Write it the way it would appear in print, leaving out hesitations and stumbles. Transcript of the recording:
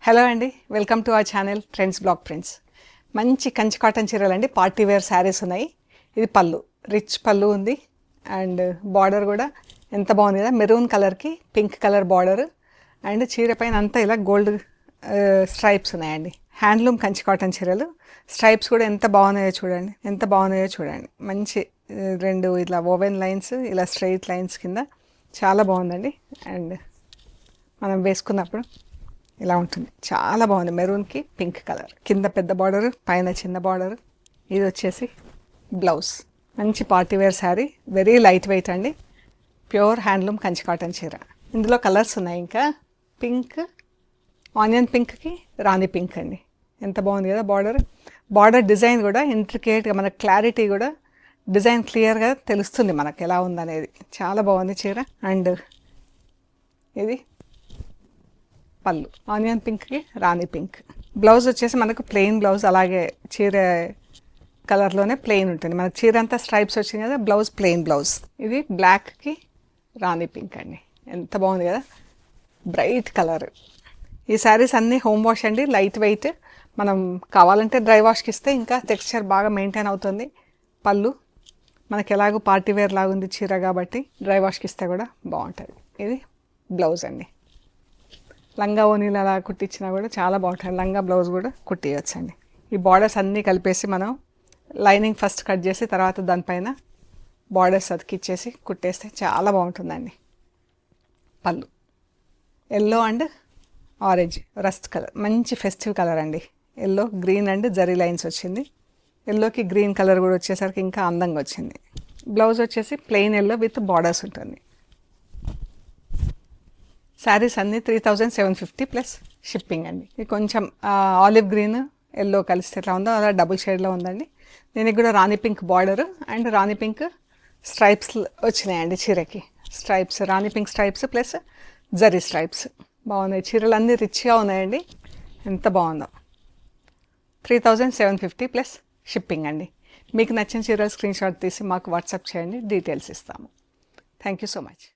Hello అండి, welcome to our channel trends block prints. మంచి Kanchi cotton చీరలు అండి, పార్టీ వేర్ శారీస్ ఉన్నాయి. ఇది పళ్ళు, రిచ్ పళ్ళు ఉంది. అండ్ బార్డర్ కూడా ఎంత బాగుంది కదా, మెరూన్ కలర్కి పింక్ కలర్ బార్డర్. అండ్ చీర పైన అంతా ఇలా గోల్డ్ స్ట్రైప్స్ ఉన్నాయండి. హ్యాండ్లూమ్ కంచి కాటన్ చీరలు. స్ట్రైప్స్ కూడా ఎంత బాగున్నాయో చూడండి, ఎంత బాగున్నాయో చూడండి. మంచి రెండు ఇలా ఓవెన్ లైన్స్, ఇలా స్ట్రైట్ లైన్స్ కింద చాలా బాగుందండి. అండ్ మనం వేసుకున్నప్పుడు ఇలా ఉంటుంది, చాలా బాగుంది. మెరూన్కి పింక్ కలర్, కింద పెద్ద బార్డర్, పైన చిన్న బార్డర్. ఇది వచ్చేసి బ్లౌజ్. మంచి party wear sari, very light weight అండి. ప్యూర్ హ్యాండ్లూమ్ కంచి కాటన్ చీర. ఇందులో కలర్స్ ఉన్నాయి. ఇంకా పింక్, ఆనియన్ పింక్కి రాణి పింక్ అండి. ఎంత బాగుంది కదా బార్డర్ డిజైన్ కూడా ఇంట్రికేట్గా, మనకు క్లారిటీ కూడా డిజైన్ క్లియర్గా తెలుస్తుంది మనకు ఎలా ఉందనేది. చాలా బాగుంది చీర. అండ్ ఇది పళ్ళు, ఆనియన్ పింక్కి రాణి పింక్. బ్లౌజ్ వచ్చేసి మనకు ప్లెయిన్ బ్లౌజ్, అలాగే చీర కలర్లోనే ప్లెయిన్ ఉంటుంది. మనకు చీర అంతా స్ట్రైప్స్ వచ్చింది కదా, బ్లౌజ్ ప్లెయిన్ బ్లౌజ్. ఇది బ్లాక్కి రాణి పింక్ అండి. ఎంత బాగుంది కదా, బ్రైట్ కలర్. ఈ శారీస్ అన్నీ హోమ్ వాష్ అండి, లైట్ వెయిట్. మనం కావాలంటే డ్రై వాష్కి ఇస్తే ఇంకా టెక్స్చర్ బాగా మెయింటైన్ అవుతుంది. పళ్ళు మనకి ఎలాగో పార్టీ వేర్ లాగా ఉంది చీర కాబట్టి డ్రై వాష్కి ఇస్తే కూడా బాగుంటుంది. ఇది బ్లౌజ్ అండి. లంగా ఓనీలు అలా కుట్టించినా కూడా చాలా బాగుంటుంది. లంగా బ్లౌజ్ కూడా కుట్టియచ్చు అండి. ఈ బార్డర్స్ అన్నీ కలిపేసి మనం లైనింగ్ ఫస్ట్ కట్ చేసి తర్వాత దానిపైన బార్డర్స్ అతికిచ్చేసి కుట్టేస్తే చాలా బాగుంటుందండి. పళ్ళు yellow and orange, rust colour, మంచి ఫెస్టివ్ కలర్ అండి. Yellow, green and zari lines వచ్చింది. ఎల్లోకి గ్రీన్ కలర్ కూడా వచ్చేసరికి ఇంకా అందంగా వచ్చింది. బ్లౌజ్ వచ్చేసి ప్లెయిన్ ఎల్లో విత్ బార్డర్స్ ఉంటుంది. శారీస్ అన్నీ 3750 ప్లస్ షిప్పింగ్ అండి. ఇది కొంచెం ఆలివ్ గ్రీన్ ఎల్లో కలిస్తే ఎట్లా ఉందో అలా డబుల్ షేడ్లో ఉందండి. దీనికి కూడా rani pink border and rani pink stripes వచ్చినాయండి చీరకి. Stripes, rani pink stripes plus zari stripes. బాగున్నాయి చీరలు, అన్నీ రిచ్గా ఉన్నాయండి. ఎంత బాగుందో. 3750 ప్లస్ షిప్పింగ్ అండి. మీకు నచ్చిన చీరలు స్క్రీన్ షాట్ తీసి మాకు వాట్సాప్ చేయండి, డీటెయిల్స్ ఇస్తాము. Thank you so much.